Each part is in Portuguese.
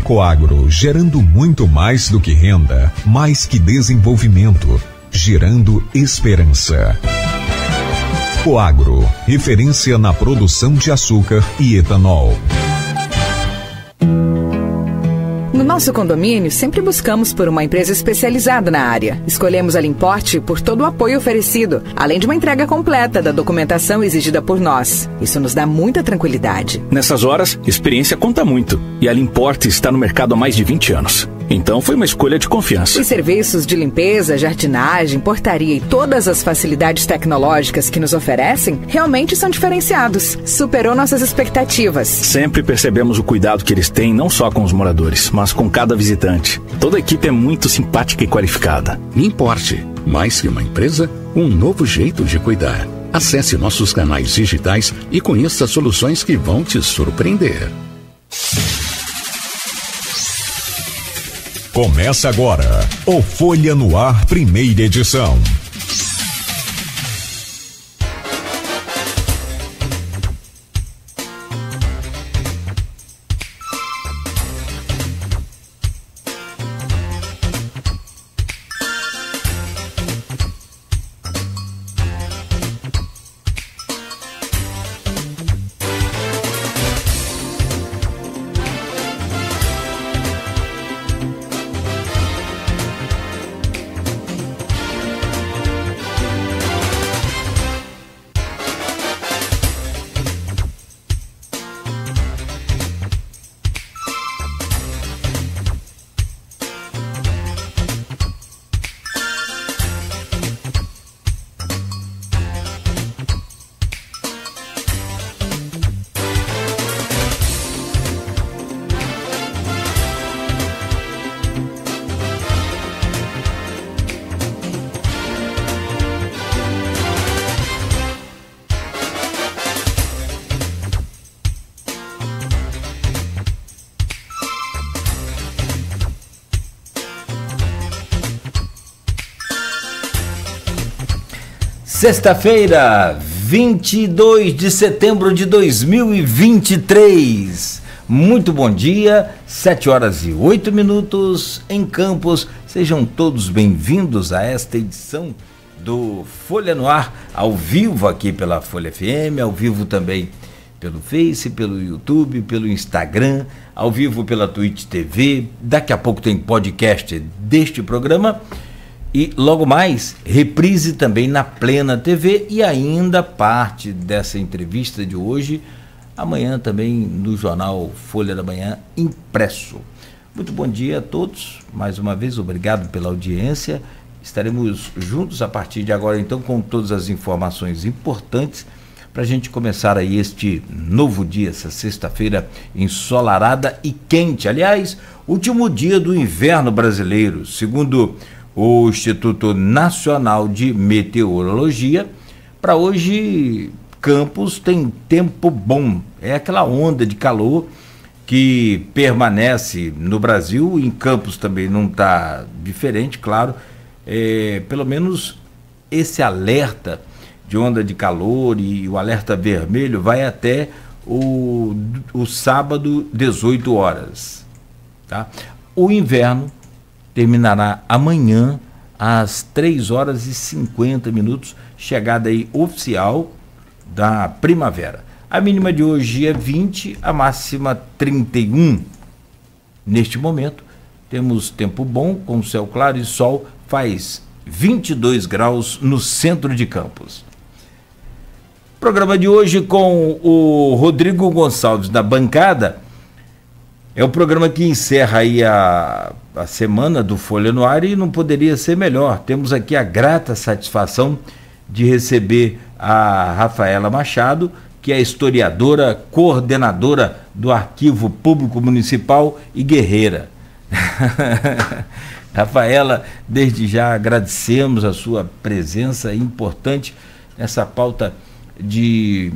Coagro, gerando muito mais do que renda, mais que desenvolvimento, gerando esperança. Coagro, referência na produção de açúcar e etanol. No nosso condomínio, sempre buscamos por uma empresa especializada na área. Escolhemos a Limporte por todo o apoio oferecido, além de uma entrega completa da documentação exigida por nós. Isso nos dá muita tranquilidade. Nessas horas, experiência conta muito. E a Limporte está no mercado há mais de 20 anos. Então foi uma escolha de confiança. Os serviços de limpeza, jardinagem, portaria e todas as facilidades tecnológicas que nos oferecem realmente são diferenciados. Superou nossas expectativas. Sempre percebemos o cuidado que eles têm não só com os moradores, mas com cada visitante. Toda a equipe é muito simpática e qualificada. Limporte, mais que uma empresa, um novo jeito de cuidar. Acesse nossos canais digitais e conheça soluções que vão te surpreender. Começa agora o Folha no Ar, primeira edição. Sexta-feira, 22 de setembro de 2023. Muito bom dia, 7 horas e 8 minutos em Campos. Sejam todos bem-vindos a esta edição do Folha no Ar, ao vivo aqui pela Folha FM, ao vivo também pelo Face, pelo YouTube, pelo Instagram, ao vivo pela Twitch TV. Daqui a pouco tem podcast deste programa. E logo mais, reprise também na Plena TV e ainda parte dessa entrevista de hoje, amanhã também no jornal Folha da Manhã impresso. Muito bom dia a todos, mais uma vez obrigado pela audiência. Estaremos juntos a partir de agora então com todas as informações importantes para a gente começar aí este novo dia, essa sexta-feira ensolarada e quente. Aliás, último dia do inverno brasileiro, segundo o Instituto Nacional de Meteorologia. Para hoje, Campos tem tempo bom. É aquela onda de calor que permanece no Brasil. Em Campos também não está diferente, claro. Pelo menos esse alerta de onda de calor e o alerta vermelho vai até o sábado, 18 horas. Tá? O inverno terminará amanhã às 3 horas e 50 minutos, chegada aí oficial da primavera. A mínima de hoje é 20, a máxima 31. Neste momento, temos tempo bom, com céu claro e sol, faz 22 graus no centro de Campos. Programa de hoje com o Rodrigo Gonçalves da bancada. É o programa que encerra aí a semana do Folha no Ar e não poderia ser melhor. Temos aqui a grata satisfação de receber a Rafaela Machado, que é historiadora, coordenadora do Arquivo Público Municipal e guerreira. Rafaela, desde já agradecemos a sua presença importante nessa pauta de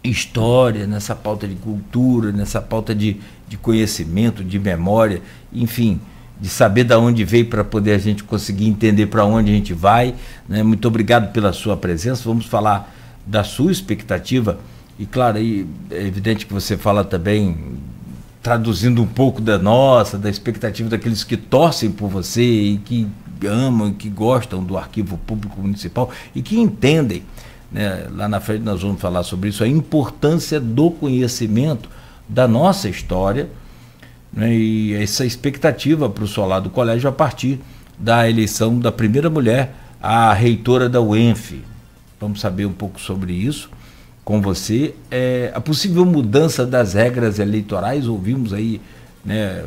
história, nessa pauta de cultura, nessa pauta de conhecimento, de memória, enfim, de saber de onde veio para poder a gente conseguir entender para onde a gente vai, né? Muito obrigado pela sua presença. Vamos falar da sua expectativa e, claro, aí é evidente que você fala também traduzindo um pouco da expectativa daqueles que torcem por você e que amam e que gostam do Arquivo Público Municipal e que entendem, né? Lá na frente nós vamos falar sobre isso, a importância do conhecimento da nossa história, né? E essa expectativa para o solar do colégio a partir da eleição da primeira mulher, a reitora da UENF. Vamos saber um pouco sobre isso com você. A possível mudança das regras eleitorais, ouvimos aí, né,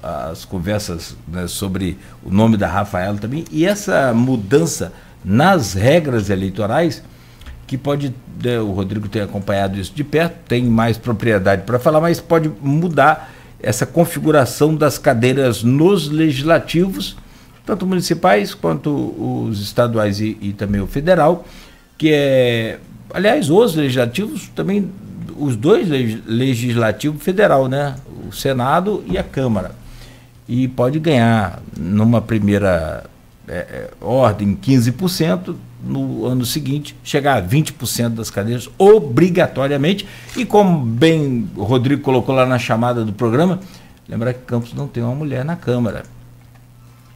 as conversas, né, sobre o nome da Rafaela também, e essa mudança nas regras eleitorais, que pode, né, o Rodrigo tem acompanhado isso de perto, tem mais propriedade para falar, mas pode mudar essa configuração das cadeiras nos legislativos, tanto municipais quanto os estaduais e também o federal, que aliás, os legislativos também, os dois legislativos federal, né, o Senado e a Câmara. E pode ganhar numa primeira ordem 15%, no ano seguinte chegar a 20% das cadeiras obrigatoriamente. E como bem o Rodrigo colocou lá na chamada do programa, lembrar que Campos não tem uma mulher na Câmara.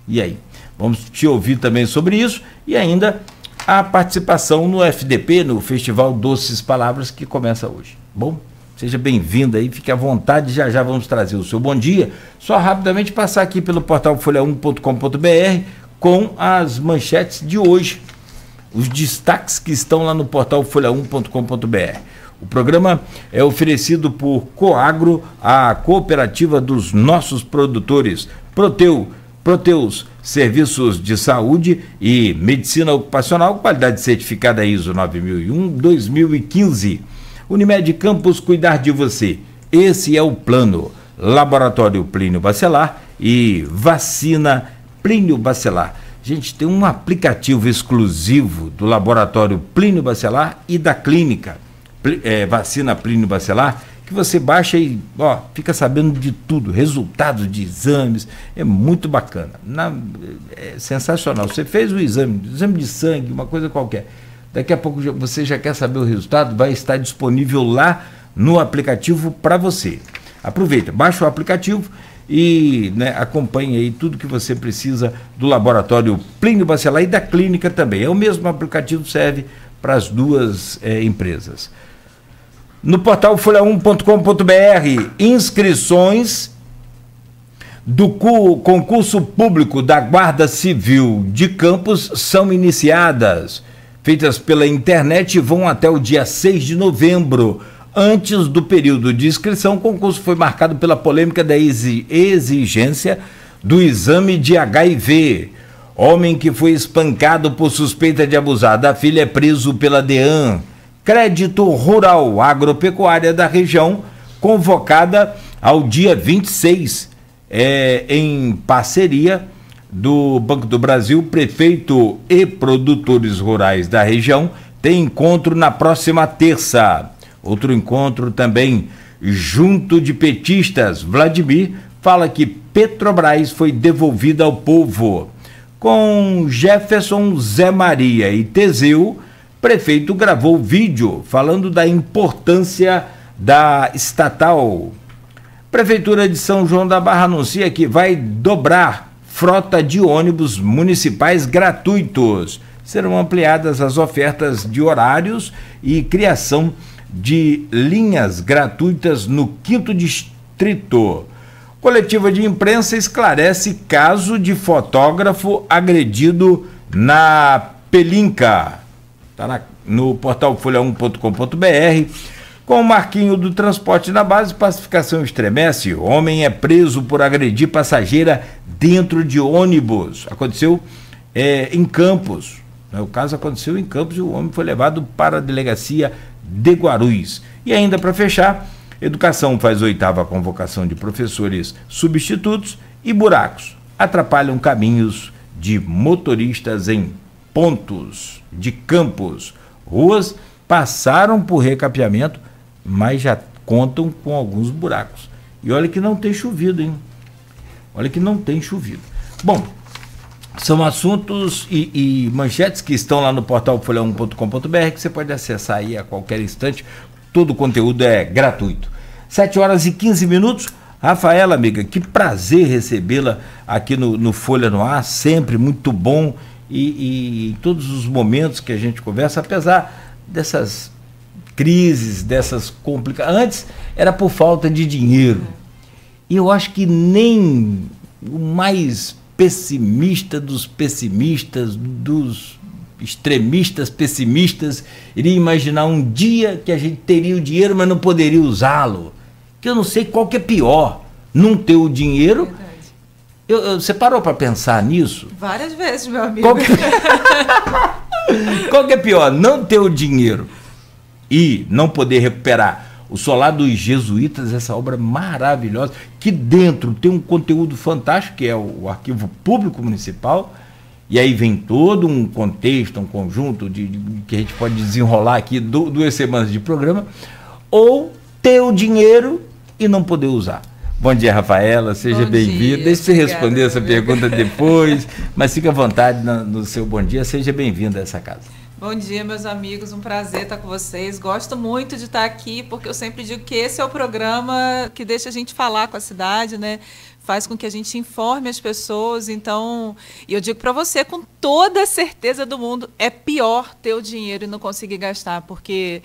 E aí? Vamos te ouvir também sobre isso e ainda a participação no FDP, no Festival Doces Palavras, que começa hoje. Bom, seja bem-vindo aí, fique à vontade, já vamos trazer o seu bom dia. Só rapidamente passar aqui pelo portal folha1.com.br com as manchetes de hoje, os destaques que estão lá no portal folha1.com.br. O programa é oferecido por Coagro, a cooperativa dos nossos produtores, Proteus, serviços de saúde e medicina ocupacional, qualidade certificada ISO 9001-2015. Unimed Campos, cuidar de você. Esse é o plano. Laboratório Plínio Bacelar e vacina Plínio Bacelar. Gente, tem um aplicativo exclusivo do Laboratório Plínio Bacelar e da clínica Vacina Plínio Bacelar, que você baixa e fica sabendo de tudo, resultados de exames, é muito bacana, é sensacional. Você fez o exame de sangue, uma coisa qualquer, daqui a pouco você já quer saber o resultado, vai estar disponível lá no aplicativo para você. Aproveita, baixa o aplicativo e, né, acompanhe aí tudo que você precisa do Laboratório Plínio Bacelar e da clínica também. É o mesmo aplicativo, serve para as duas empresas. No portal folha1.com.br, inscrições do concurso público da Guarda Civil de Campos são iniciadas, feitas pela internet, e vão até o dia 6 de novembro. Antes do período de inscrição, o concurso foi marcado pela polêmica da exigência do exame de HIV. Homem que foi espancado por suspeita de abusar da filha é preso pela DEAN. Crédito Rural Agropecuária da região, convocada ao dia 26, em parceria do Banco do Brasil, prefeito e produtores rurais da região, tem encontro na próxima terça. Outro encontro também junto de petistas. Vladimir fala que Petrobras foi devolvida ao povo. Com Jefferson, Zé Maria e Teseu, prefeito gravou vídeo falando da importância da estatal. Prefeitura de São João da Barra anuncia que vai dobrar frota de ônibus municipais gratuitos. Serão ampliadas as ofertas de horários e criação de linhas gratuitas no 5º distrito. Coletiva de imprensa esclarece caso de fotógrafo agredido na Pelinca. Está no portal folha1.com.br. Com o Marquinho do Transporte na Base, pacificação estremece. Homem é preso por agredir passageira dentro de ônibus. Aconteceu em Campos. O caso aconteceu em Campos e o homem foi levado para a delegacia de Guarulhos. E ainda para fechar, educação faz 8ª convocação de professores substitutos e buracos atrapalham caminhos de motoristas em pontos de Campos. Ruas passaram por recapeamento, mas já contam com alguns buracos. E olha que não tem chovido, hein? Olha que não tem chovido. Bom, são assuntos e manchetes que estão lá no portal folha1.com.br, que você pode acessar aí a qualquer instante. Todo o conteúdo é gratuito. 7h15. Rafaela, amiga, que prazer recebê-la aqui no Folha no Ar, sempre muito bom, e em todos os momentos que a gente conversa, apesar dessas crises, dessas complicações. Antes era por falta de dinheiro, e eu acho que nem o mais pessimista dos pessimistas, dos extremistas pessimistas, iria imaginar um dia que a gente teria o dinheiro, mas não poderia usá-lo. Que eu não sei qual que é pior, não ter o dinheiro. Você parou para pensar nisso? Várias vezes, meu amigo. Qual que é pior, não ter o dinheiro e não poder recuperar o Solar dos Jesuítas, essa obra maravilhosa, que dentro tem um conteúdo fantástico, que é o Arquivo Público Municipal, e aí vem todo um contexto, um conjunto que a gente pode desenrolar aqui 2 semanas de programa, ou ter o dinheiro e não poder usar. Bom dia, Rafaela, seja bem-vinda. Deixa eu responder essa pergunta depois, mas fique à vontade no seu bom dia, seja bem-vinda a essa casa. Bom dia, meus amigos, um prazer estar com vocês. Gosto muito de estar aqui, porque eu sempre digo que esse é o programa que deixa a gente falar com a cidade, né? Faz com que a gente informe as pessoas. Então, e eu digo para você, com toda a certeza do mundo, é pior ter o dinheiro e não conseguir gastar, porque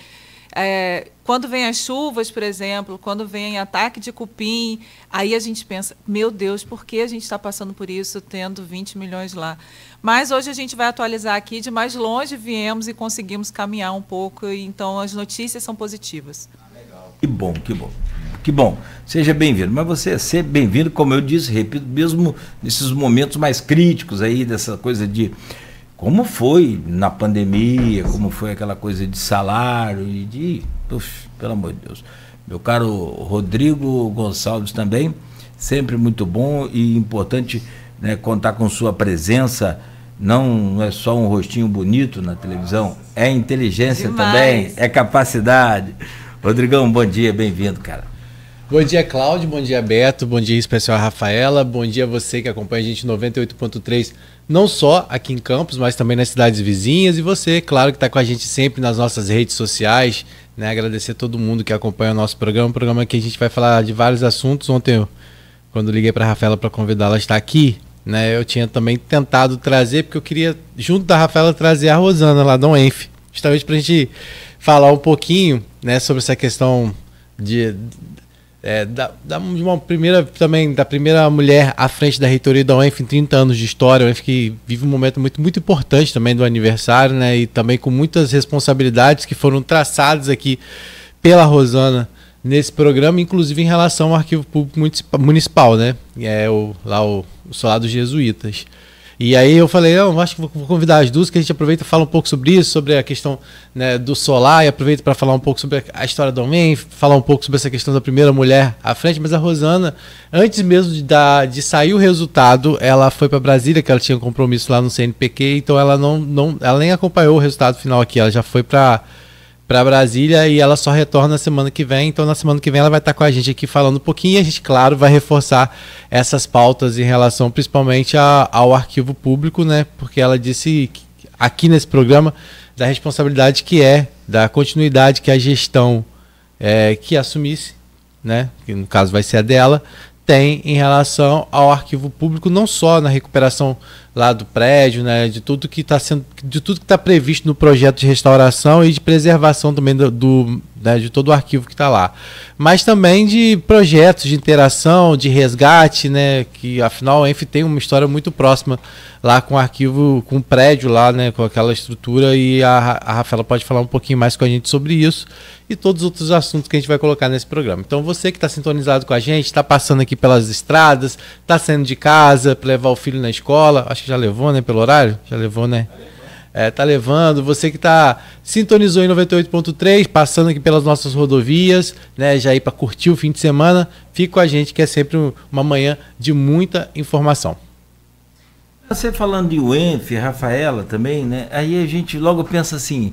quando vem as chuvas, por exemplo, quando vem ataque de cupim, aí a gente pensa, meu Deus, por que a gente está passando por isso tendo 20 milhões lá? Mas hoje a gente vai atualizar aqui, de mais longe viemos e conseguimos caminhar um pouco, então as notícias são positivas. Legal. Que bom, que bom. Que bom, seja bem-vindo. Mas você é sempre bem-vindo, como eu disse, repito, mesmo nesses momentos mais críticos aí, dessa coisa de como foi na pandemia, como foi aquela coisa de salário e de... pelo amor de Deus. Meu caro Rodrigo Gonçalves também, sempre muito bom e importante, né, contar com sua presença. Não é só um rostinho bonito na televisão, é inteligência também, é capacidade. Rodrigão, bom dia, bem-vindo, cara. Bom dia, Cláudio, bom dia, Beto, bom dia especial a Rafaela, bom dia a você que acompanha a gente 98.3, não só aqui em Campos, mas também nas cidades vizinhas, e você, claro, que está com a gente sempre nas nossas redes sociais, né? Agradecer a todo mundo que acompanha o nosso programa, um programa que a gente vai falar de vários assuntos. Ontem, quando liguei para a Rafaela para convidá-la a estar aqui, né, eu tinha também tentado trazer, porque eu queria, junto da Rafaela, trazer a Rosana lá da UENF, justamente para a gente falar um pouquinho, né, sobre essa questão de uma primeira, também da primeira mulher à frente da reitoria da UENF em 30 anos de história. A UENF que vive um momento muito, muito importante também do aniversário, né, e também com muitas responsabilidades que foram traçadas aqui pela Rosana nesse programa, inclusive em relação ao Arquivo Público Municipal, né, o Solar dos Jesuítas. E aí eu falei, acho que vou convidar as duas, que a gente aproveita e fala um pouco sobre isso, sobre a questão, né, do solar, e aproveita para falar um pouco sobre a história da UENF, falar um pouco sobre essa questão da primeira mulher à frente. Mas a Rosana, antes mesmo de sair o resultado, ela foi para Brasília, que ela tinha um compromisso lá no CNPq, então ela ela nem acompanhou o resultado final aqui, ela já foi para Brasília e ela só retorna na semana que vem. Então na semana que vem ela vai estar com a gente aqui falando um pouquinho, e a gente, claro, vai reforçar essas pautas em relação principalmente ao arquivo público, né? Porque ela disse aqui nesse programa da responsabilidade que da continuidade que a gestão que assumisse, né, que no caso vai ser a dela, tem em relação ao arquivo público, não só na recuperação lá do prédio, né, de tudo que está previsto no projeto de restauração e de preservação também de todo o arquivo que está lá, mas também de projetos de interação, de resgate, né, que afinal a UENF tem uma história muito próxima lá com o arquivo, com o prédio lá, né, com aquela estrutura, e a Rafaela pode falar um pouquinho mais com a gente sobre isso e todos os outros assuntos que a gente vai colocar nesse programa. Então você que está sintonizado com a gente, está passando aqui pelas estradas, está saindo de casa para levar o filho na escola, acho que já levou, né, pelo horário? Já levou, né? Tá levando. Você que sintonizou em 98.3, passando aqui pelas nossas rodovias, né, já ir para curtir o fim de semana, fica com a gente, que é sempre uma manhã de muita informação. Você falando de UENF, Rafaela também, né? Aí a gente logo pensa assim,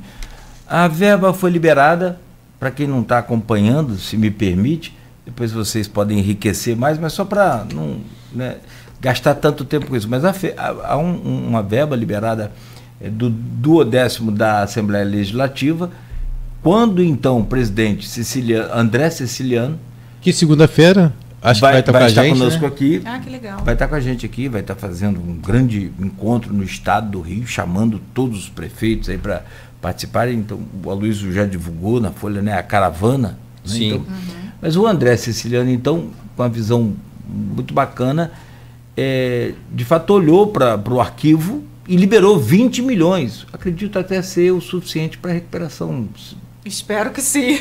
a verba foi liberada, para quem não está acompanhando, se me permite, depois vocês podem enriquecer mais, mas só para não, né, gastar tanto tempo com isso. Mas há uma verba liberada do 10º da Assembleia Legislativa, quando então o presidente André Siciliano... Que segunda-feira? Acho que vai estar com a gente, conosco, né? Aqui. Ah, que legal. Vai estar com a gente aqui, vai estar fazendo um grande encontro no estado do Rio, chamando todos os prefeitos aí para participarem. Então, o Aloysio já divulgou na Folha, né, a caravana. Né? Sim. Então, mas o André Siciliano, então, com uma visão muito bacana, de fato olhou para o arquivo e liberou 20 milhões. Acredito até ser o suficiente para a recuperação. Espero que sim.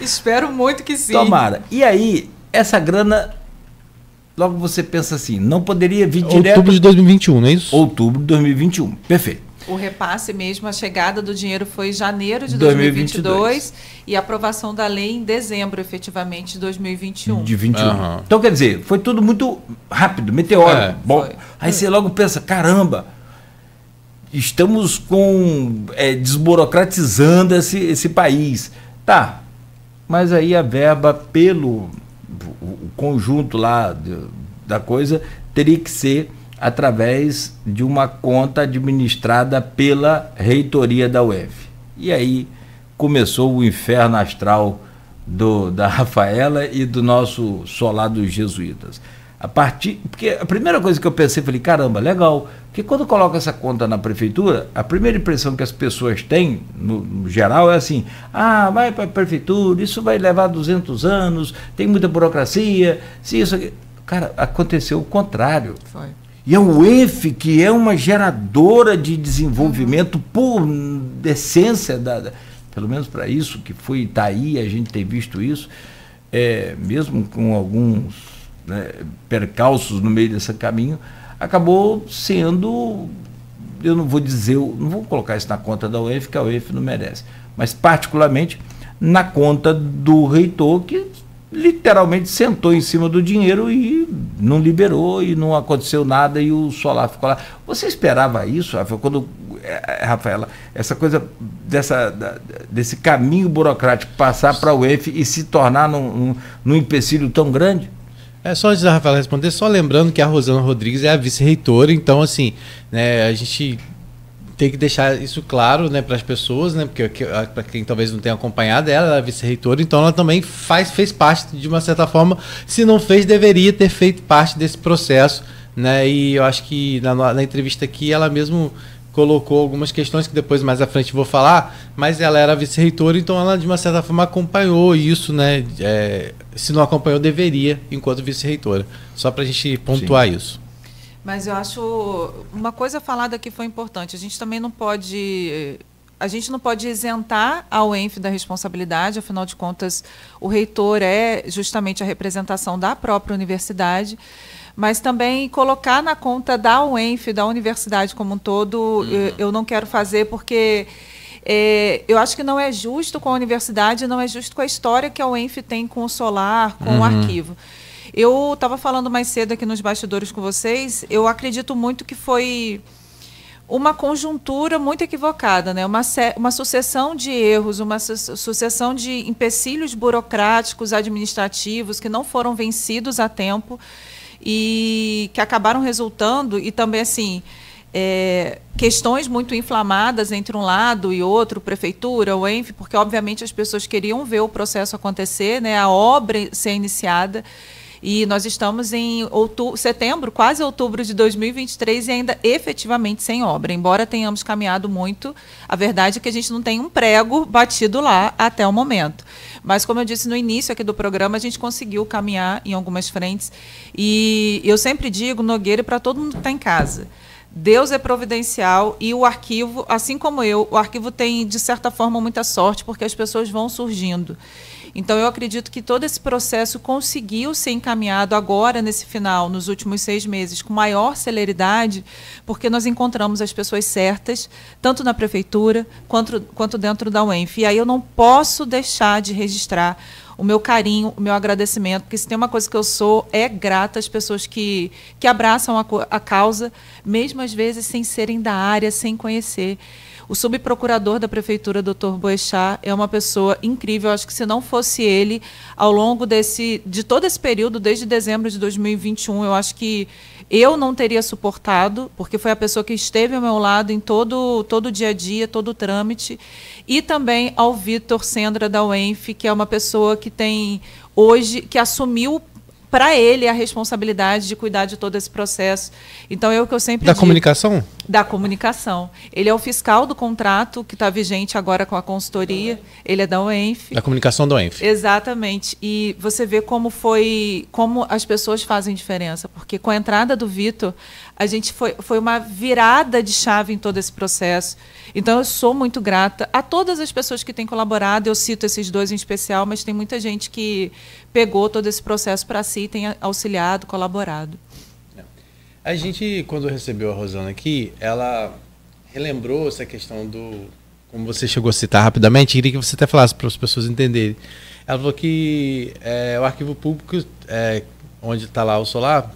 Espero muito que sim. Tomara. E aí, essa grana, logo você pensa assim, não poderia vir direto... Outubro de 2021, não é isso? Outubro de 2021, perfeito. O repasse mesmo, a chegada do dinheiro foi em janeiro de 2022 e a aprovação da lei em dezembro, efetivamente, de 2021. De 21. Então, quer dizer, foi tudo muito rápido, meteórico. Bom, aí você logo pensa, caramba, estamos desburocratizando esse país. Tá, mas aí a verba pelo o conjunto lá da coisa teria que ser através de uma conta administrada pela reitoria da UF. E aí começou o inferno astral da Rafaela e do nosso solar dos jesuítas. Porque a primeira coisa que eu pensei, falei, caramba, legal, porque quando coloca essa conta na prefeitura, a primeira impressão que as pessoas têm, no geral, é assim, vai para a prefeitura, isso vai levar 200 anos, tem muita burocracia, se isso... Cara, aconteceu o contrário. Foi. E a UENF, que é uma geradora de desenvolvimento por essência, pelo menos para isso que foi Itaí, a gente tem visto isso, mesmo com alguns percalços no meio desse caminho, acabou sendo, eu não vou colocar isso na conta da UENF, que a UENF não merece, mas particularmente na conta do reitor, que literalmente sentou em cima do dinheiro e não liberou e não aconteceu nada e o solar ficou lá. Você esperava isso, Rafaela, essa coisa desse caminho burocrático passar para a UENF e se tornar num empecilho tão grande? Só antes da Rafaela responder, só lembrando que a Rosana Rodrigues é a vice-reitora, então assim, né, a gente tem que deixar isso claro, né, para as pessoas, né, porque para quem talvez não tenha acompanhado, ela é vice-reitora, então ela também fez parte, de uma certa forma, se não fez, deveria ter feito parte desse processo, né, e eu acho que na entrevista aqui ela mesmo colocou algumas questões que depois mais à frente vou falar, mas ela era vice-reitora, então ela de uma certa forma acompanhou isso, né, se não acompanhou, deveria, enquanto vice-reitora, só para a gente pontuar isso. Mas eu acho uma coisa falada aqui foi importante. A gente também não pode isentar a UENF da responsabilidade, afinal de contas, o reitor é justamente a representação da própria universidade, mas também colocar na conta da UENF, da universidade como um todo, eu não quero fazer porque eu acho que não é justo com a universidade, não é justo com a história que a UENF tem com o solar, com o arquivo. Eu estava falando mais cedo aqui nos bastidores com vocês, eu acredito muito que foi uma conjuntura muito equivocada, né? Uma sucessão de erros, uma sucessão de empecilhos burocráticos, administrativos, que não foram vencidos a tempo e que acabaram resultando, e também assim, questões muito inflamadas entre um lado e outro, prefeitura, o UENF, porque obviamente as pessoas queriam ver o processo acontecer, né? A obra ser iniciada. E nós estamos em setembro, quase outubro de 2023 e ainda efetivamente sem obra. Embora tenhamos caminhado muito, a verdade é que a gente não tem um prego batido lá até o momento. Mas, como eu disse no início aqui do programa, a gente conseguiu caminhar em algumas frentes. E eu sempre digo, Nogueira, para todo mundo que está em casa, Deus é providencial e o arquivo, assim como o arquivo tem, de certa forma, muita sorte, porque as pessoas vão surgindo. Então, eu acredito que todo esse processo conseguiu ser encaminhado agora, nesse final, nos últimos 6 meses, com maior celeridade, porque nós encontramos as pessoas certas, tanto na prefeitura quanto dentro da UENF. E aí eu não posso deixar de registrar o meu carinho, o meu agradecimento, porque se tem uma coisa que eu sou, é grata às pessoas que abraçam a causa, mesmo às vezes sem serem da área, sem conhecer. O subprocurador da prefeitura, Dr. Boechat, é uma pessoa incrível. Acho que se não fosse ele, ao longo de todo esse período, desde dezembro de 2021, eu acho que eu não teria suportado, porque foi a pessoa que esteve ao meu lado em todo o dia a dia, todo o trâmite. E também ao Vitor Sendra, da UENF, que é uma pessoa que tem hoje, que assumiu para ele a responsabilidade de cuidar de todo esse processo. Então, é o que eu sempre digo. Da comunicação. Ele é o fiscal do contrato que está vigente agora com a consultoria. Ele é da UENF. Da comunicação da UENF. Exatamente. E você vê como as pessoas fazem diferença. Porque com a entrada do Vitor, a gente foi uma virada de chave em todo esse processo. Então, eu sou muito grata a todas as pessoas que têm colaborado. Eu cito esses dois em especial, mas tem muita gente que pegou todo esse processo para si, tem auxiliado, colaborado. A gente, quando recebeu a Rosana aqui, ela relembrou essa questão como você chegou a citar rapidamente, queria que você até falasse para as pessoas entenderem. Ela falou que o arquivo público, onde está lá o Solar,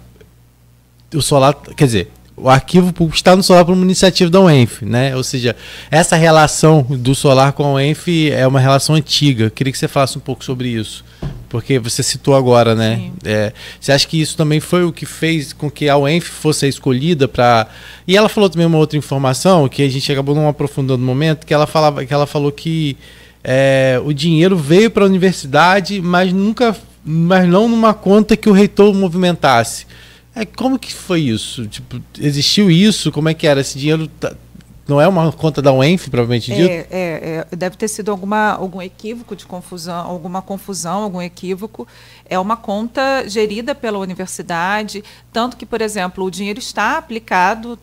quer dizer, o arquivo público está no Solar por uma iniciativa da UENF, né? Ou seja, essa relação do Solar com a UENF é uma relação antiga. Queria que você falasse um pouco sobre isso, porque você citou agora, né? Você acha que isso também foi o que fez com que a UENF fosse a escolhida para... E ela falou também uma outra informação, que a gente acabou não aprofundando no momento, que ela falou que o dinheiro veio para a universidade, mas não numa conta que o reitor movimentasse. Como que foi isso? Tipo, existiu isso? Como é que era? Esse dinheiro não é uma conta da UENF, provavelmente dito? Deve ter sido algum equívoco de confusão, algum equívoco. É uma conta gerida pela universidade, tanto que, por exemplo, o dinheiro está aplicado,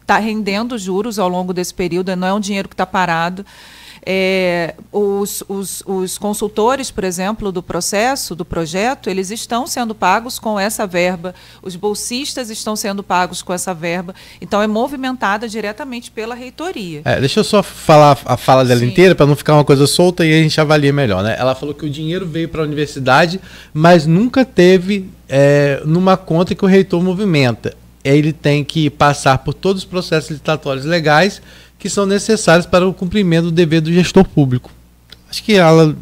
está rendendo juros ao longo desse período, não é um dinheiro que está parado. Os consultores, por exemplo, do projeto, eles estão sendo pagos com essa verba, os bolsistas estão sendo pagos com essa verba, então é movimentada diretamente pela reitoria. Deixa eu só falar a fala dela inteira, para não ficar uma coisa solta e a gente avalia melhor, né? Ela falou que o dinheiro veio para a universidade, mas nunca teve numa conta que o reitor movimenta. Ele tem que passar por todos os processos licitatórios legais que são necessários para o cumprimento do dever do gestor público. Acho que ela...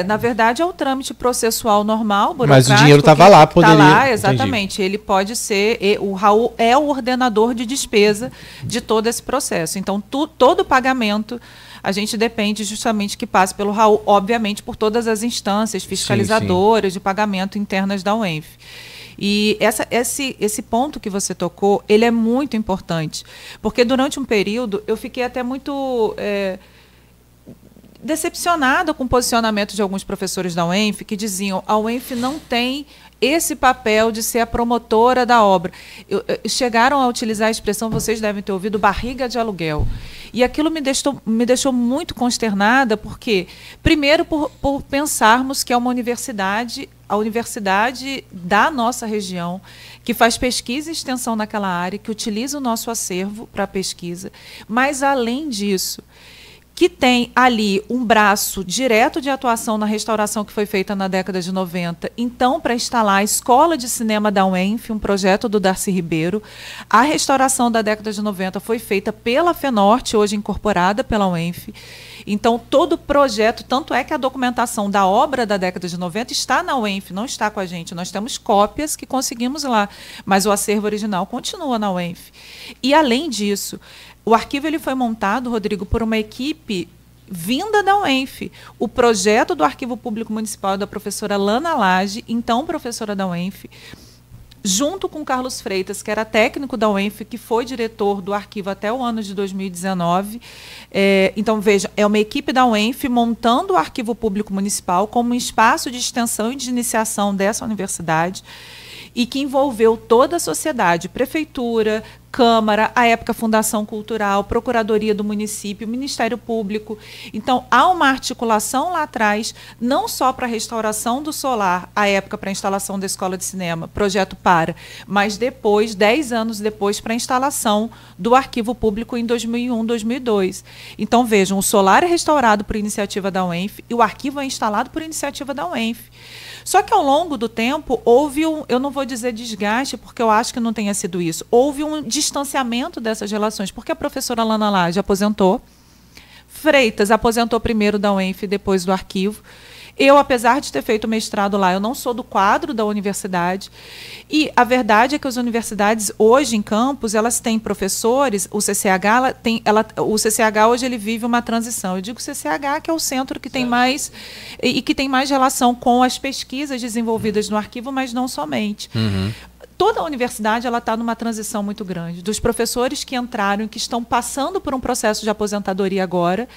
na verdade, é o trâmite processual normal, burocrático. Mas o dinheiro estava lá, poderia... Está lá, exatamente. Entendi. Ele pode ser... O Raul é o ordenador de despesa de todo esse processo. Então, todo pagamento, a gente depende justamente que passe pelo Raul, obviamente, por todas as instâncias fiscalizadoras de pagamento internas da UENF. E esse ponto que você tocou, ele é muito importante, porque durante um período eu fiquei até muito decepcionada com o posicionamento de alguns professores da UENF que diziam: a UENF não tem esse papel de ser a promotora da obra. Chegaram a utilizar a expressão, vocês devem ter ouvido, barriga de aluguel. E aquilo me deixou muito consternada, porque, primeiro, por pensarmos que é uma universidade, a universidade da nossa região, que faz pesquisa e extensão naquela área, que utiliza o nosso acervo para pesquisa, mas, além disso, que tem ali um braço direto de atuação na restauração que foi feita na década de 90, então, para instalar a Escola de Cinema da UENF, um projeto do Darcy Ribeiro. A restauração da década de 90 foi feita pela FENORTE, hoje incorporada pela UENF. Então, todo o projeto, tanto é que a documentação da obra da década de 90 está na UENF, não está com a gente. Nós temos cópias que conseguimos lá, mas o acervo original continua na UENF. E, além disso, o arquivo ele foi montado, Rodrigo, por uma equipe vinda da UENF. O projeto do Arquivo Público Municipal da professora Lana Lage, então professora da UENF, junto com Carlos Freitas, que era técnico da UENF, que foi diretor do arquivo até o ano de 2019. Então, veja, é uma equipe da UENF montando o Arquivo Público Municipal como um espaço de extensão e de iniciação dessa universidade, e que envolveu toda a sociedade, prefeitura, Câmara, à época Fundação Cultural, Procuradoria do Município, Ministério Público. Então, há uma articulação lá atrás, não só para a restauração do solar, à época para a instalação da Escola de Cinema, projeto para, mas depois, 10 anos depois, para a instalação do Arquivo Público em 2001, 2002. Então, vejam, o solar é restaurado por iniciativa da UENF e o arquivo é instalado por iniciativa da UENF. Só que, ao longo do tempo, houve eu não vou dizer desgaste, porque eu acho que não tenha sido isso, houve um distanciamento dessas relações, porque a professora Lana Lage aposentou, Freitas aposentou primeiro da UENF e depois do arquivo, Eu, apesar de ter feito mestrado lá, eu não sou do quadro da universidade. E a verdade é que as universidades hoje em Campos, elas têm professores, o CCH, o CCH hoje ele vive uma transição. Eu digo CCH que é o centro que tem mais e que tem mais relação com as pesquisas desenvolvidas no arquivo, mas não somente. Toda a universidade está numa transição muito grande, dos professores que entraram e que estão passando por um processo de aposentadoria agora,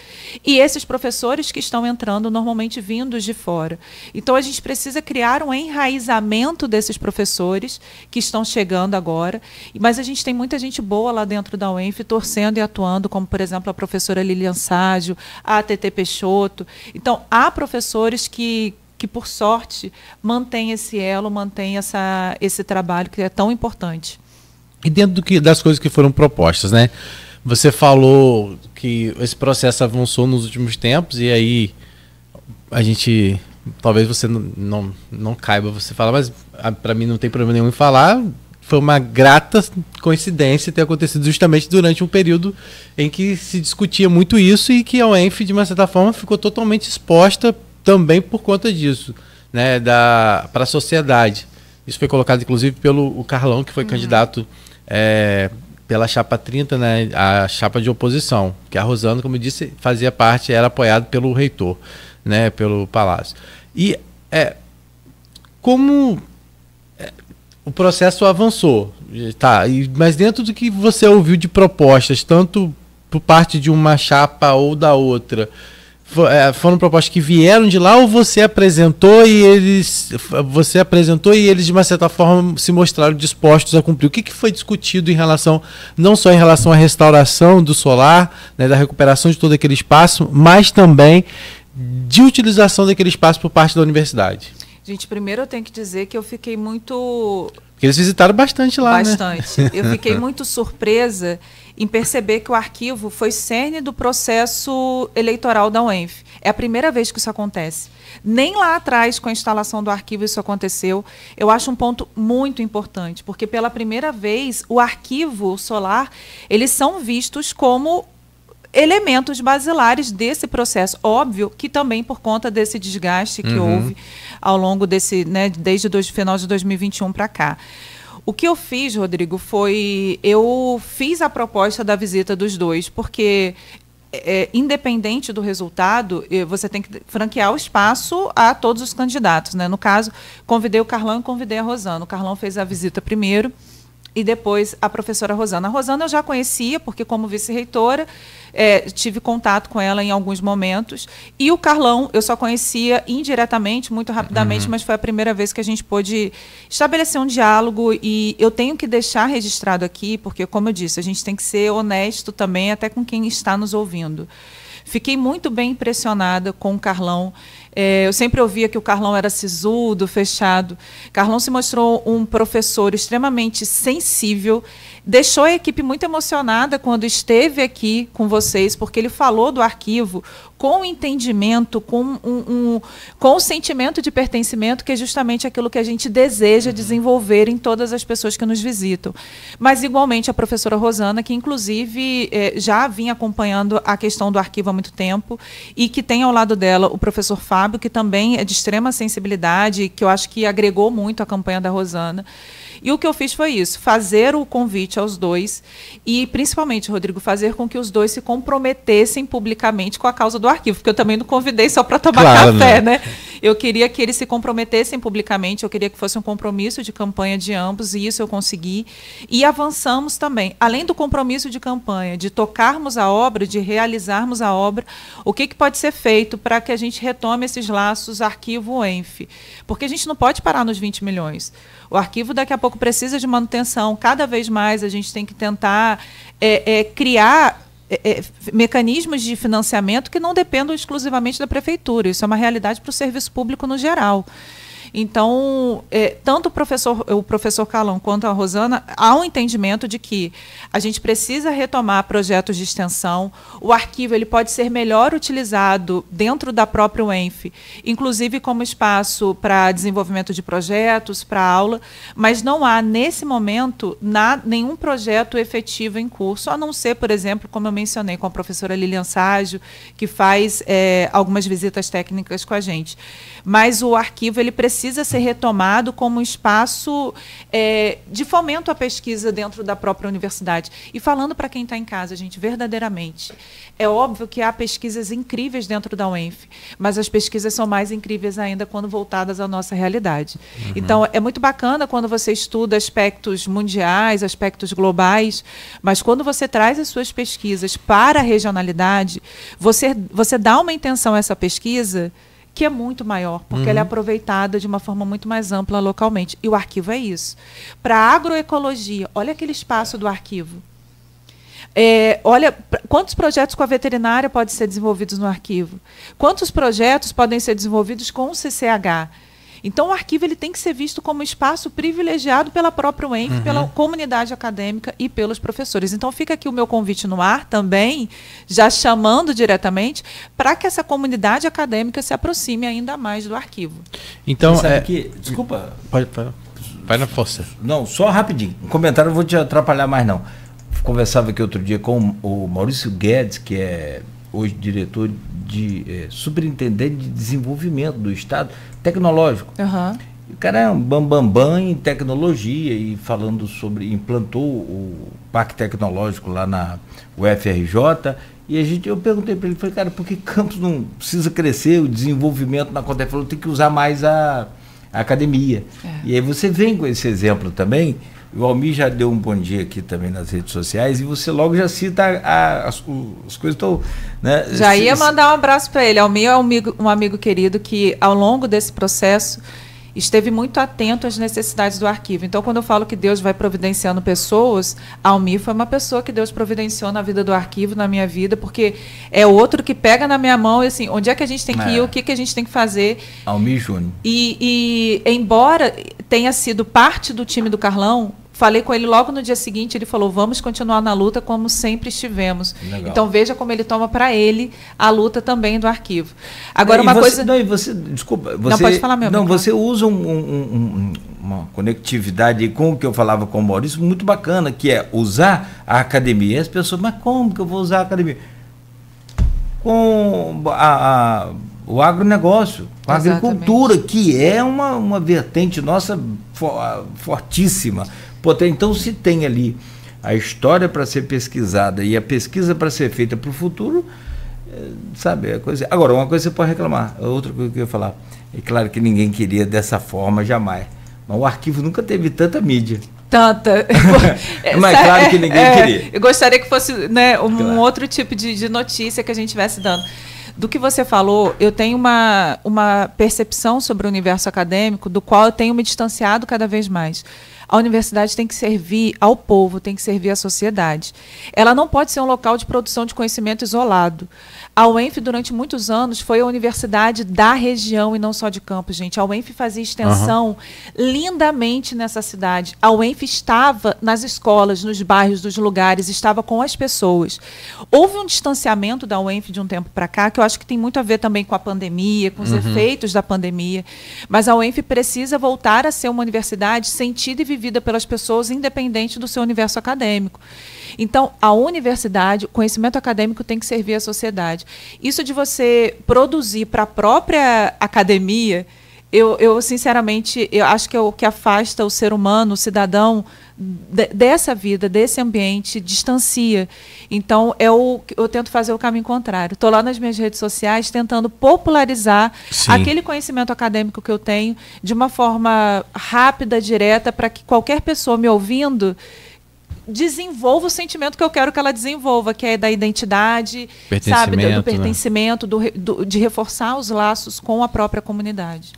e esses professores que estão entrando normalmente vindos de fora. Então, a gente precisa criar um enraizamento desses professores que estão chegando agora, mas a gente tem muita gente boa lá dentro da UENF torcendo e atuando, como, por exemplo, a professora Lilian Ságio, a TT Peixoto. Então, há professores que por sorte, mantém esse elo, mantém esse trabalho que é tão importante. E dentro das coisas que foram propostas, né? Você falou que esse processo avançou nos últimos tempos, e aí a gente, talvez você não caiba você falar, mas para mim não tem problema nenhum em falar. Foi uma grata coincidência ter acontecido justamente durante um período em que se discutia muito isso e que a UENF, de uma certa forma, ficou totalmente exposta também por conta disso, né, para a sociedade. Isso foi colocado, inclusive, pelo Carlão, que foi candidato pela chapa 30, né, a chapa de oposição, que a Rosana, como eu disse, fazia parte, era apoiado pelo reitor, né, pelo Palácio. E como o processo avançou, mas dentro do que você ouviu de propostas, tanto por parte de uma chapa ou da outra, foram propostas que vieram de lá, ou você apresentou e eles de uma certa forma se mostraram dispostos a cumprir? O que foi discutido em relação, não só em relação à restauração do solar, né, da recuperação de todo aquele espaço, mas também de utilização daquele espaço por parte da universidade? Gente, primeiro eu tenho que dizer que eu fiquei muito... Porque eles visitaram bastante lá, Bastante. Né? Eu fiquei muito surpresa em perceber que o arquivo foi cerne do processo eleitoral da UENF. É a primeira vez que isso acontece. Nem lá atrás, com a instalação do arquivo, isso aconteceu. Eu acho um ponto muito importante, porque pela primeira vez, o arquivo solar, eles são vistos como elementos basilares desse processo. Óbvio que também por conta desse desgaste que houve ao longo desse, né, desde o final de 2021 para cá. O que eu fiz, Rodrigo, eu fiz a proposta da visita dos dois, porque independente do resultado, você tem que franquear o espaço a todos os candidatos, né? No caso, convidei o Carlão e convidei a Rosana. O Carlão fez a visita primeiro e depois a professora Rosana. A Rosana eu já conhecia, porque como vice-reitora, tive contato com ela em alguns momentos. E o Carlão eu só conhecia indiretamente, muito rapidamente, mas foi a primeira vez que a gente pôde estabelecer um diálogo. E eu tenho que deixar registrado aqui, porque, como eu disse, a gente tem que ser honesto também, até com quem está nos ouvindo. Fiquei muito bem impressionada com o Carlão. Eu sempre ouvia que o Carlão era sisudo, fechado. Carlão se mostrou um professor extremamente sensível, deixou a equipe muito emocionada quando esteve aqui com vocês, porque ele falou do arquivo com entendimento, com o sentimento de pertencimento, que é justamente aquilo que a gente deseja desenvolver em todas as pessoas que nos visitam. Mas, igualmente, a professora Rosana, que, inclusive, já vinha acompanhando a questão do arquivo há muito tempo, e que tem ao lado dela o professor Fábio, que também é de extrema sensibilidade, que eu acho que agregou muito à campanha da Rosana. E o que eu fiz foi isso, fazer o convite aos dois e, principalmente, Rodrigo, fazer com que os dois se comprometessem publicamente com a causa do arquivo, porque eu também não convidei só para tomar café, né? Eu queria que eles se comprometessem publicamente, eu queria que fosse um compromisso de campanha de ambos, e isso eu consegui. E avançamos também, além do compromisso de campanha, de tocarmos a obra, de realizarmos a obra, o que pode ser feito para que a gente retome esses laços arquivo-UENF? Porque a gente não pode parar nos 20 milhões. O arquivo daqui a pouco precisa de manutenção. Cada vez mais a gente tem que tentar criar mecanismos de financiamento que não dependam exclusivamente da prefeitura. Isso é uma realidade para o serviço público no geral. Então, tanto o professor Carlão quanto a Rosana, há um entendimento de que a gente precisa retomar projetos de extensão. O arquivo ele pode ser melhor utilizado dentro da própria UENF, inclusive como espaço para desenvolvimento de projetos, para aula, mas não há, nesse momento, nenhum projeto efetivo em curso, a não ser, por exemplo, como eu mencionei, com a professora Lilian Ságio, que faz algumas visitas técnicas com a gente. Mas o arquivo ele precisa ser retomado como um espaço de fomento à pesquisa dentro da própria universidade. E falando para quem está em casa, gente, verdadeiramente, é óbvio que há pesquisas incríveis dentro da UENF, mas as pesquisas são mais incríveis ainda quando voltadas à nossa realidade. Então, é muito bacana quando você estuda aspectos mundiais, aspectos globais, mas quando você traz as suas pesquisas para a regionalidade, você dá uma intenção a essa pesquisa que é muito maior, porque ela é aproveitada de uma forma muito mais ampla localmente. E o arquivo é isso. Para a agroecologia, olha aquele espaço do arquivo. Olha, quantos projetos com a veterinária podem ser desenvolvidos no arquivo? Quantos projetos podem ser desenvolvidos com o CCH? Então, o arquivo ele tem que ser visto como espaço privilegiado pela própria UENF, pela comunidade acadêmica e pelos professores. Então, fica aqui o meu convite no ar também, já chamando diretamente, para que essa comunidade acadêmica se aproxime ainda mais do arquivo. Então, desculpa. Vai na força. Não, só rapidinho. Um comentário, não vou te atrapalhar mais, não. Conversava aqui outro dia com o Maurício Guedes, que é hoje diretor de superintendente de desenvolvimento do Estado tecnológico. O cara é um bambambam em tecnologia e falando sobre, implantou o Parque Tecnológico lá na UFRJ, e eu perguntei para ele, falei, cara, por que Campos não precisa crescer, o desenvolvimento na conta? Ele falou, tem que usar mais a academia. E aí você vem com esse exemplo também. O Almir já deu um bom dia aqui também nas redes sociais, e você logo já cita as coisas estão... Né? Já ia mandar um abraço para ele. Almir é um amigo querido que, ao longo desse processo, esteve muito atento às necessidades do arquivo. Então, quando eu falo que Deus vai providenciando pessoas, Almir foi uma pessoa que Deus providenciou na vida do arquivo, na minha vida, porque é outro que pega na minha mão e assim, onde é que a gente tem que ir, o que a gente tem que fazer. Almir Júnior. E embora tenha sido parte do time do Carlão, falei com ele logo no dia seguinte, ele falou, vamos continuar na luta como sempre estivemos. Legal. Então veja como ele toma para ele a luta também do arquivo. Agora desculpa, não pode falar mesmo. Não, você usa uma conectividade com o que eu falava com o Maurício, muito bacana, que é usar a academia. As pessoas, mas como que eu vou usar a academia? Com o agronegócio, a agricultura, que é uma vertente nossa fortíssima. Então, se tem ali a história para ser pesquisada e a pesquisa para ser feita para o futuro, sabe, a coisa. Agora, uma coisa você pode reclamar, outra coisa que eu ia falar, é claro que ninguém queria dessa forma jamais, mas o arquivo nunca teve tanta mídia. Tanta. Mas claro que ninguém queria. Eu gostaria que fosse, né, um outro tipo de notícia que a gente estivesse dando. Do que você falou, eu tenho uma percepção sobre o universo acadêmico, do qual eu tenho me distanciado cada vez mais. A universidade tem que servir ao povo, tem que servir à sociedade. Ela não pode ser um local de produção de conhecimento isolado. A UENF, durante muitos anos, foi a universidade da região e não só de Campos, gente. A UENF fazia extensão lindamente nessa cidade. A UENF estava nas escolas, nos bairros, nos lugares, estava com as pessoas. Houve um distanciamento da UENF de um tempo para cá, que eu acho que tem muito a ver também com a pandemia, com os efeitos da pandemia. Mas a UENF precisa voltar a ser uma universidade sentida e vivida pelas pessoas, independente do seu universo acadêmico. Então, a universidade, o conhecimento acadêmico tem que servir à sociedade. Isso de você produzir para a própria academia, eu sinceramente, eu acho que é o que afasta o ser humano, o cidadão, dessa vida, desse ambiente, distancia. Então, eu tento fazer o caminho contrário. Estou lá nas minhas redes sociais tentando popularizar aquele conhecimento acadêmico que eu tenho de uma forma rápida, direta, para que qualquer pessoa me ouvindo desenvolva o sentimento que eu quero que ela desenvolva, que é da identidade, sabe, do pertencimento, né? De reforçar os laços com a própria comunidade.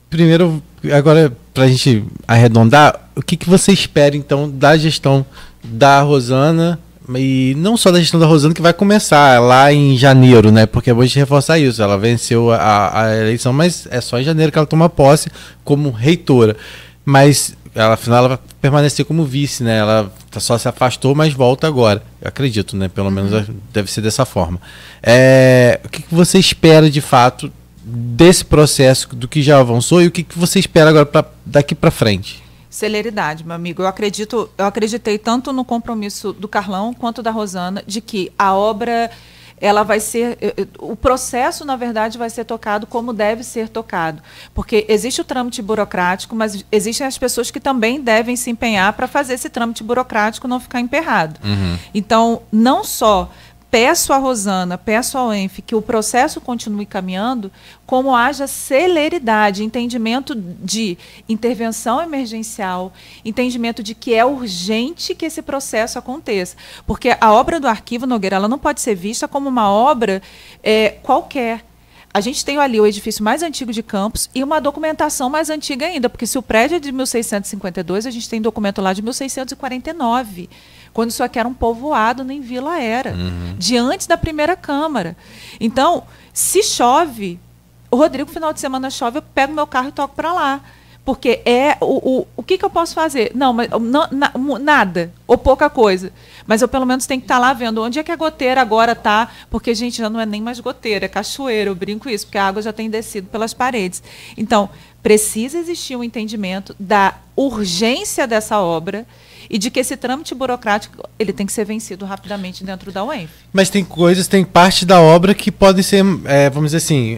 Primeiro, agora, para a gente arredondar, o que você espera, então, da gestão da Rosana, e não só da gestão da Rosana, que vai começar lá em janeiro, né? Porque é bom a gente reforçar isso. Ela venceu a eleição, mas é só em janeiro que ela toma posse como reitora. Mas, afinal, ela vai permanecer como vice, né? Ela só se afastou, mas volta agora. Eu acredito, né? Pelo menos deve ser dessa forma. O que você espera, de fato, desse processo, do que já avançou, e o que você espera agora daqui para frente? Celeridade, meu amigo. Eu acreditei tanto no compromisso do Carlão quanto da Rosana de que a obra, ela vai ser, o processo, na verdade, vai ser tocado como deve ser tocado, porque existe o trâmite burocrático, mas existem as pessoas que também devem se empenhar para fazer esse trâmite burocrático não ficar emperrado. Então, não só peço à Rosana, peço ao ENF que o processo continue caminhando, como haja celeridade, entendimento de intervenção emergencial, entendimento de que é urgente que esse processo aconteça. Porque a obra do Arquivo, Nogueira, ela não pode ser vista como uma obra qualquer. A gente tem ali o edifício mais antigo de Campos e uma documentação mais antiga ainda, porque se o prédio é de 1652, a gente tem documento lá de 1649, quando isso aqui era um povoado, nem vila era, de antes da primeira Câmara. Então, se chove, o Rodrigo, final de semana chove, eu pego meu carro e toco para lá. Porque o que eu posso fazer? Não, mas nada, ou pouca coisa. Mas eu pelo menos tenho que estar lá vendo onde é que a goteira agora está, porque, gente, já não é nem mais goteira, é cachoeira, eu brinco isso, porque a água já tem descido pelas paredes. Então, precisa existir um entendimento da urgência dessa obra e de que esse trâmite burocrático ele tem que ser vencido rapidamente dentro da UENF. Mas tem parte da obra que podem ser, vamos dizer assim,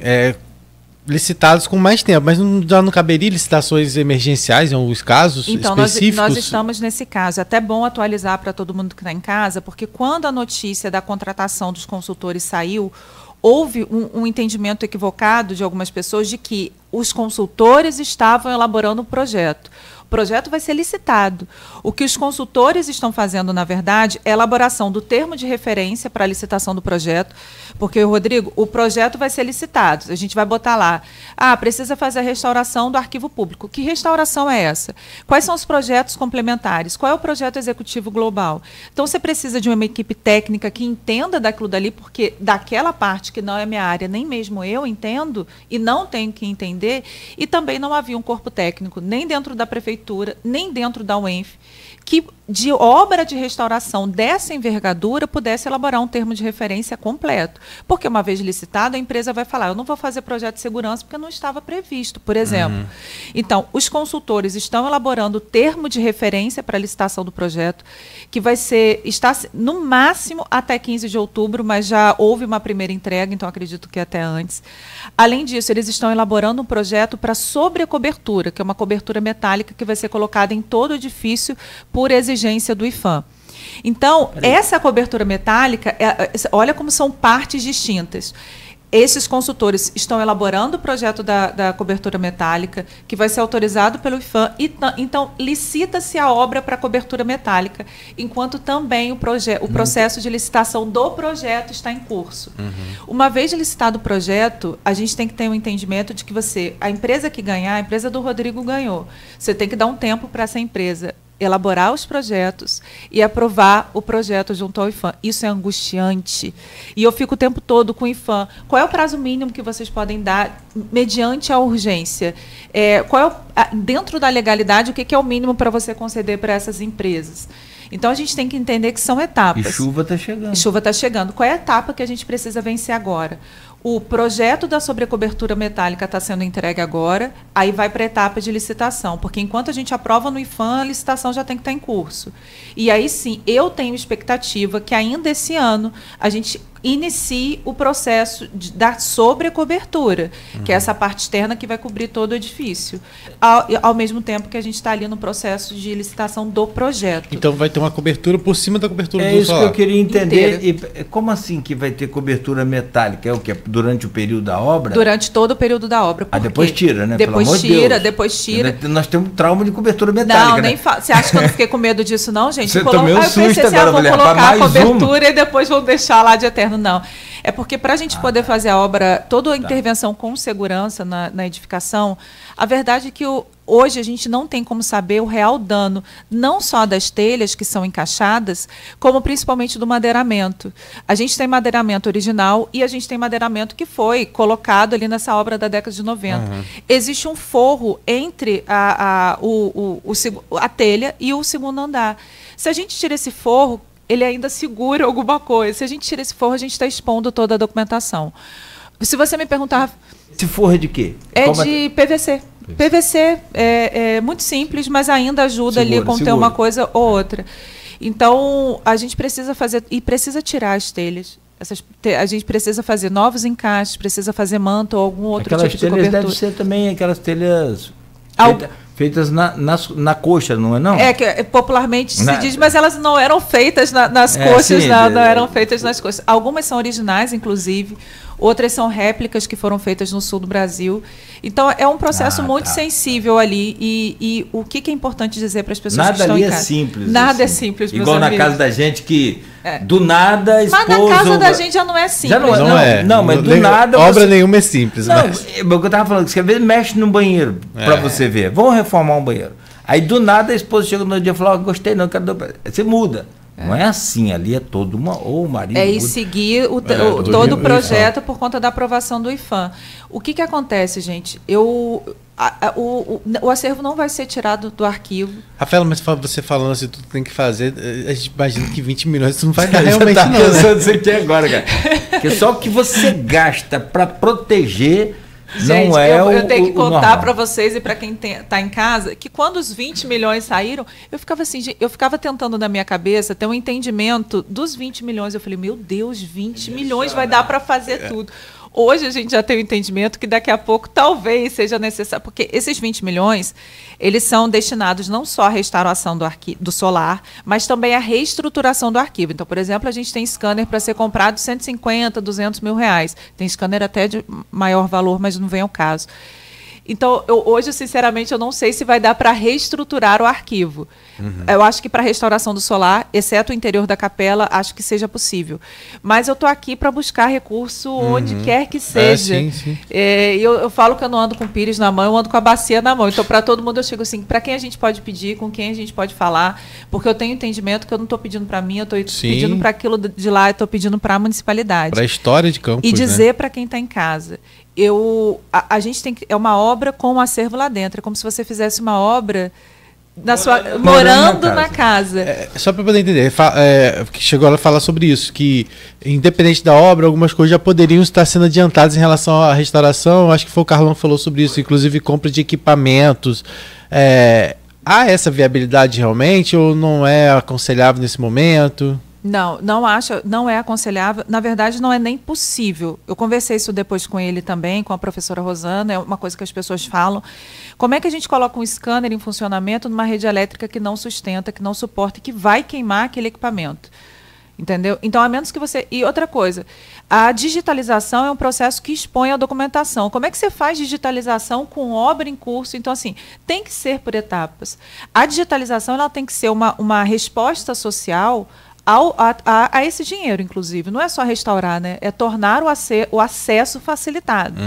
licitados com mais tempo, mas já não caberia licitações emergenciais em alguns casos específicos? Então, nós estamos nesse caso. É até bom atualizar para todo mundo que está em casa, porque quando a notícia da contratação dos consultores saiu, houve um entendimento equivocado de algumas pessoas de que os consultores estavam elaborando o projeto. O projeto vai ser licitado. O que os consultores estão fazendo, na verdade, é a elaboração do termo de referência para a licitação do projeto, porque, Rodrigo, o projeto vai ser licitado. A gente vai botar lá, precisa fazer a restauração do arquivo público. Que restauração é essa? Quais são os projetos complementares? Qual é o projeto executivo global? Então, você precisa de uma equipe técnica que entenda daquilo dali, porque daquela parte que não é minha área, nem mesmo eu entendo e não tenho que entender, e também não havia um corpo técnico, nem dentro da prefeitura, nem dentro da UENF, que de obra de restauração dessa envergadura pudesse elaborar um termo de referência completo. Porque uma vez licitado, a empresa vai falar, eu não vou fazer projeto de segurança porque não estava previsto, por exemplo. Então, os consultores estão elaborando o termo de referência para a licitação do projeto, que está no máximo até 15 de outubro, mas já houve uma primeira entrega, então acredito que até antes. Além disso, eles estão elaborando um projeto para sobrecobertura, que é uma cobertura metálica que vai ser colocada em todo o edifício por exigência do IPHAN. Então, essa cobertura metálica, olha como são partes distintas. Esses consultores estão elaborando o projeto da cobertura metálica, que vai ser autorizado pelo IPHAN, então licita-se a obra para cobertura metálica, enquanto também o processo de licitação do projeto está em curso. Uma vez licitado o projeto, a gente tem que ter um entendimento de que a empresa que ganhar, a empresa do Rodrigo ganhou, você tem que dar um tempo para essa empresa elaborar os projetos e aprovar o projeto junto ao IPHAN. Isso é angustiante. E eu fico o tempo todo com o IPHAN. Qual é o prazo mínimo que vocês podem dar mediante a urgência? Dentro da legalidade, o que é o mínimo para você conceder para essas empresas? Então, a gente tem que entender que são etapas. E chuva está chegando. Chuva está chegando. Qual é a etapa que a gente precisa vencer agora? O projeto da sobrecobertura metálica está sendo entregue agora, aí vai para a etapa de licitação, porque enquanto a gente aprova no IPHAN, a licitação já tem que estar em curso. E aí sim, eu tenho expectativa que ainda esse ano a gente inicie o processo da sobrecobertura, que é essa parte externa que vai cobrir todo o edifício, ao mesmo tempo que a gente está ali no processo de licitação do projeto. Então vai ter uma cobertura por cima da cobertura do solar. É isso que eu queria entender. Inteira. E como assim que vai ter cobertura metálica? É o que? Durante o período da obra? Durante todo o período da obra. Depois tira, né? Depois tira. Nós temos trauma de cobertura metálica. Não, nem Você acha que eu não fiquei com medo disso, não, gente? Você tomou um susto agora, vou colocar a cobertura e depois vou deixar lá de eterno. Não. É porque para a gente poder fazer a obra, toda a intervenção com segurança na edificação, a verdade é que hoje a gente não tem como saber o real dano, não só das telhas que são encaixadas, como principalmente do madeiramento. A gente tem madeiramento original e a gente tem madeiramento que foi colocado ali nessa obra da década de 90. Existe um forro entre a telha e o segundo andar. Se a gente tira esse forro, ele ainda segura alguma coisa. Se a gente tira esse forro, a gente está expondo toda a documentação. Se você me perguntar... Esse forro é de quê? De PVC. PVC é muito simples, mas ainda ajuda ali a conter uma coisa ou outra. Então, a gente precisa fazer, e precisa tirar as telhas. A gente precisa fazer novos encaixes, precisa fazer manto ou algum outro tipo de cobertura. Aquelas telhas devem ser também aquelas telhas feitas na coxa, não é não? Que popularmente se diz, mas elas não eram feitas nas coxas, não eram feitas nas coxas. Algumas são originais, inclusive. Outras são réplicas que foram feitas no sul do Brasil. Então, é um processo muito sensível ali. E o que é importante dizer para as pessoas que estão em casa? Nada ali é simples. Nada é simples, meus igual amigos. Na casa da gente que, do nada, a esposa... Mas na casa da gente já não é simples. Não, mas do nada... Obra nenhuma é simples. Não, mas... o que eu estava falando, que às vezes mexe no banheiro, para você ver. Vamos reformar um banheiro. Aí, do nada, a esposa chega no dia e fala, gostei não, quero... Você muda. Não é assim, ali é todo o marido... E seguir todo o projeto por conta da aprovação do IPHAN. O que acontece, gente? O acervo não vai ser tirado do arquivo. Rafaela, mas você falando assim, tudo tem que fazer, a gente imagina que 20 milhões isso não vai dar realmente não. Pensando isso aqui agora, cara. Porque só o que você gasta para proteger... Gente, não é eu tenho que contar para vocês e para quem está em casa que quando os 20 milhões saíram, eu ficava assim, eu ficava tentando na minha cabeça ter um entendimento dos 20 milhões. Eu falei, meu Deus, 20 milhões vai dar para fazer tudo. Hoje a gente já tem o entendimento que daqui a pouco talvez seja necessário, porque esses 20 milhões, eles são destinados não só à restauração do solar, mas também à reestruturação do arquivo. Então, por exemplo, a gente tem scanner para ser comprado de 150, 200 mil reais. Tem scanner até de maior valor, mas não vem ao caso. Então, hoje, sinceramente, eu não sei se vai dar para reestruturar o arquivo. Eu acho que para a restauração do solar, exceto o interior da capela, acho que seja possível. Mas eu estou aqui para buscar recurso onde quer que seja. Sim. Eu falo que eu não ando com pires na mão, eu ando com a bacia na mão. Então, para todo mundo, eu chego assim, para quem a gente pode pedir, com quem a gente pode falar, porque eu tenho entendimento que eu não estou pedindo para mim, eu estou pedindo para aquilo de lá, eu estou pedindo para a municipalidade. Para a história de Campos, e dizer para quem está em casa. A gente tem é uma obra com um acervo lá dentro. É como se você fizesse uma obra morando na casa. Só para poder entender, que chegou a falar sobre isso, que independente da obra, algumas coisas já poderiam estar sendo adiantadas em relação à restauração. Acho que foi o Carlão que falou sobre isso, inclusive compra de equipamentos. Há essa viabilidade realmente ou não é aconselhável nesse momento? Não é aconselhável. Na verdade, não é nem possível. Eu conversei isso depois com ele também, com a professora Rosana, é uma coisa que as pessoas falam. Como é que a gente coloca um scanner em funcionamento numa rede elétrica que não sustenta, que não suporta e que vai queimar aquele equipamento? Entendeu? Então, a menos que você... E outra coisa, a digitalização é um processo que expõe a documentação. Como é que você faz digitalização com obra em curso? Então, assim, tem que ser por etapas. A digitalização ela tem que ser uma resposta social a esse dinheiro, inclusive. Não é só restaurar, né? É tornar o acesso facilitado.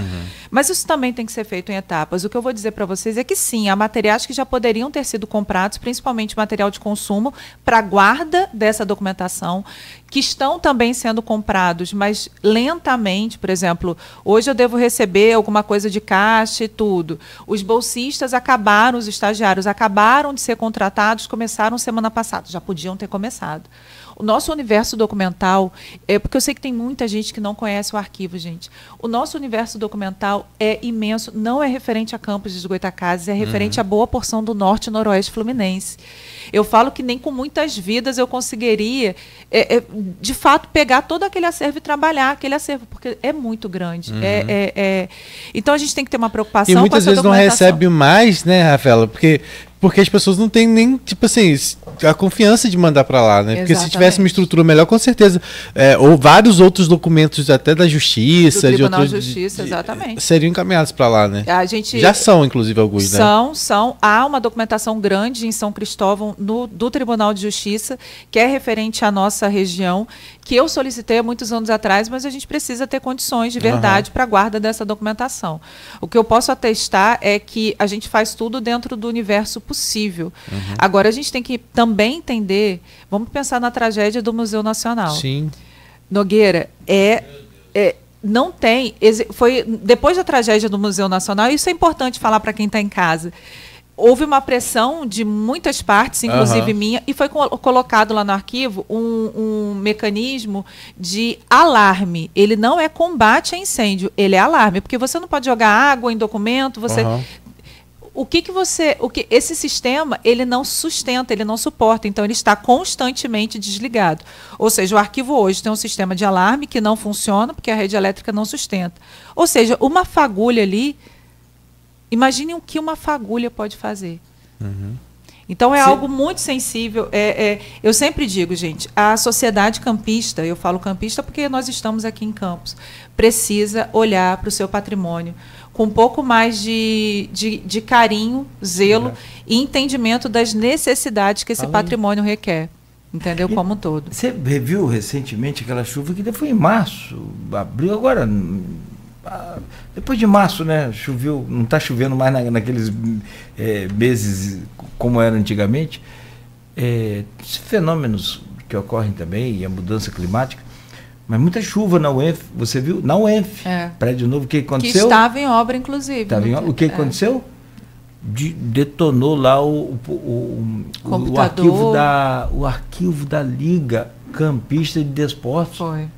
Mas isso também tem que ser feito em etapas. O que eu vou dizer para vocês é que sim, há materiais que já poderiam ter sido comprados, principalmente material de consumo, para guarda dessa documentação, que estão também sendo comprados, mas lentamente. Por exemplo, hoje eu devo receber alguma coisa de caixa e tudo. Os bolsistas os estagiários acabaram de ser contratados, começaram semana passada, já podiam ter começado. O nosso universo documental, porque eu sei que tem muita gente que não conhece o arquivo, gente. O nosso universo documental é imenso, não é referente a Campos dos Goytacazes, é referente a boa porção do norte e noroeste fluminense. Eu falo que nem com muitas vidas eu conseguiria, de fato, pegar todo aquele acervo e trabalhar aquele acervo, porque é muito grande. Então a gente tem que ter uma preocupação com essa documentação. E muitas vezes não recebe mais, né, Rafaela? Porque Porque as pessoas não têm nem, tipo assim, a confiança de mandar para lá, né? Porque Exatamente. se tivesse uma estrutura melhor, com certeza, ou vários outros documentos até da Justiça, Do Tribunal de Justiça, exatamente. seriam encaminhados para lá, né? A gente Já são, inclusive, alguns, né? São. Há uma documentação grande em São Cristóvão do Tribunal de Justiça, que é referente à nossa região, que eu solicitei há muitos anos atrás, mas a gente precisa ter condições de verdade para a guarda dessa documentação. O que eu posso atestar é que a gente faz tudo dentro do universo possível. Agora, a gente tem que também entender, vamos pensar na tragédia do Museu Nacional. Sim. Nogueira, não tem... Foi depois da tragédia do Museu Nacional, isso é importante falar para quem está em casa. Houve uma pressão de muitas partes, inclusive minha, e foi colocado lá no arquivo um mecanismo de alarme. Ele não é combate a incêndio, ele é alarme, porque você não pode jogar água em documento, você... Esse sistema, ele não sustenta, ele não suporta, então ele está constantemente desligado. Ou seja, o arquivo hoje tem um sistema de alarme que não funciona, porque a rede elétrica não sustenta. Ou seja, uma fagulha ali, imaginem o que uma fagulha pode fazer. Então é algo muito sensível. Eu sempre digo, gente, a sociedade campista, eu falo campista porque nós estamos aqui em Campos, precisa olhar para o seu patrimônio com um pouco mais de carinho, zelo e entendimento das necessidades que esse patrimônio requer. Entendeu? Como um todo. Você reviu recentemente aquela chuva que foi em março, abril, agora... Depois de março, né? Choveu, não está chovendo mais naqueles meses como era antigamente. Esses fenômenos que ocorrem também, e a mudança climática, mas muita chuva na UENF, você viu? Na UENF, prédio novo, o que aconteceu? Que estava em obra, inclusive. O que aconteceu? Detonou lá o arquivo da Liga Campista de Desportos. Foi.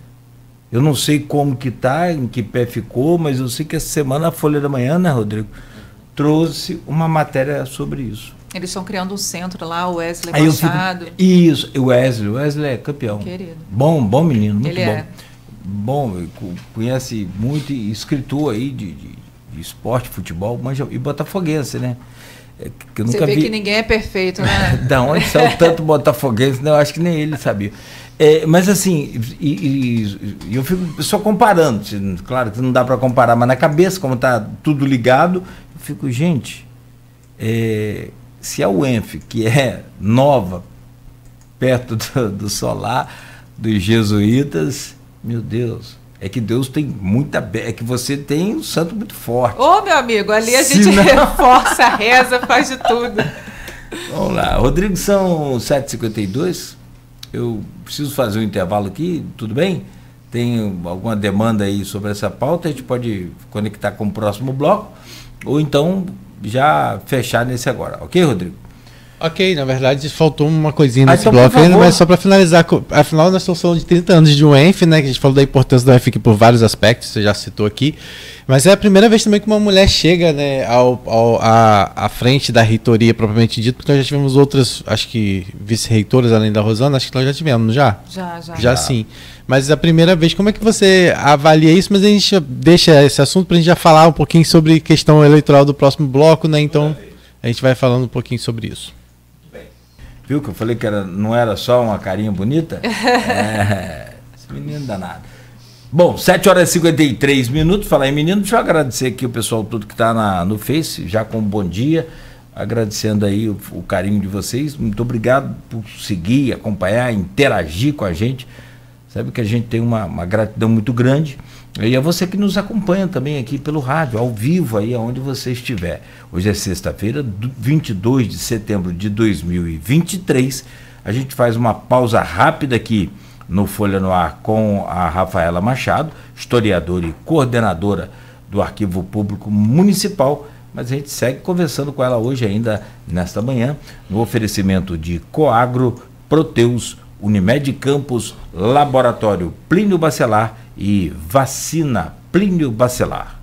Eu não sei como que está, em que pé ficou, mas eu sei que essa semana a Folha da Manhã, né, Rodrigo, trouxe uma matéria sobre isso. Eles estão criando um centro lá, o Wesley Machado. Isso, o Wesley é campeão. Querido. Bom menino, muito Ele bom. Bom, conhece muito escritor aí de esporte, futebol, e botafoguense, né? Que eu Você nunca vê vi... que ninguém é perfeito, né? Da onde saiu tanto botafoguense, né? Eu acho que nem ele sabia. Mas assim, eu fico só comparando, claro que não dá para comparar, mas na cabeça, como está tudo ligado, eu fico, gente, se a UENF, que é nova, perto do solar, dos jesuítas, meu Deus, é que Deus tem muita... É que você tem um santo muito forte. Ô, meu amigo, ali a gente reforça, reza, faz de tudo. Vamos lá, Rodrigo, são 7h52, eu preciso fazer um intervalo aqui, tudo bem? Tem alguma demanda aí sobre essa pauta, a gente pode conectar com o próximo bloco, ou então já fechar nesse agora, ok, Rodrigo? Ok, na verdade faltou uma coisinha nesse então, bloco ainda, mas só para finalizar, afinal nós estamos falando de 30 anos de UENF, né, que a gente falou da importância da UENF aqui por vários aspectos, você já citou aqui, mas é a primeira vez também que uma mulher chega, né, à frente da reitoria propriamente dito, porque nós já tivemos outras, acho que vice-reitoras além da Rosana, acho que nós já tivemos, já? Já sim. Mas a primeira vez, como é que você avalia isso? Mas a gente deixa esse assunto para a gente já falar um pouquinho sobre questão eleitoral do próximo bloco, né, então a gente vai falando um pouquinho sobre isso. Viu que eu falei que não era só uma carinha bonita? Esse menino danado. Bom, 7h53. Falar em menino, deixa eu agradecer aqui o pessoal todo que está no Face, já com um bom dia, agradecendo aí o carinho de vocês. Muito obrigado por seguir, acompanhar, interagir com a gente. Sabe que a gente tem uma gratidão muito grande. E é você que nos acompanha também aqui pelo rádio, ao vivo, aí aonde você estiver. Hoje é sexta-feira, 22 de setembro de 2023. A gente faz uma pausa rápida aqui no Folha no Ar com a Rafaela Machado, historiadora e coordenadora do Arquivo Público Municipal. Mas a gente segue conversando com ela hoje ainda, nesta manhã, no oferecimento de Coagro, Proteus, Unimed Campos, Laboratório Plínio Bacelar e Vacina Plínio Bacelar.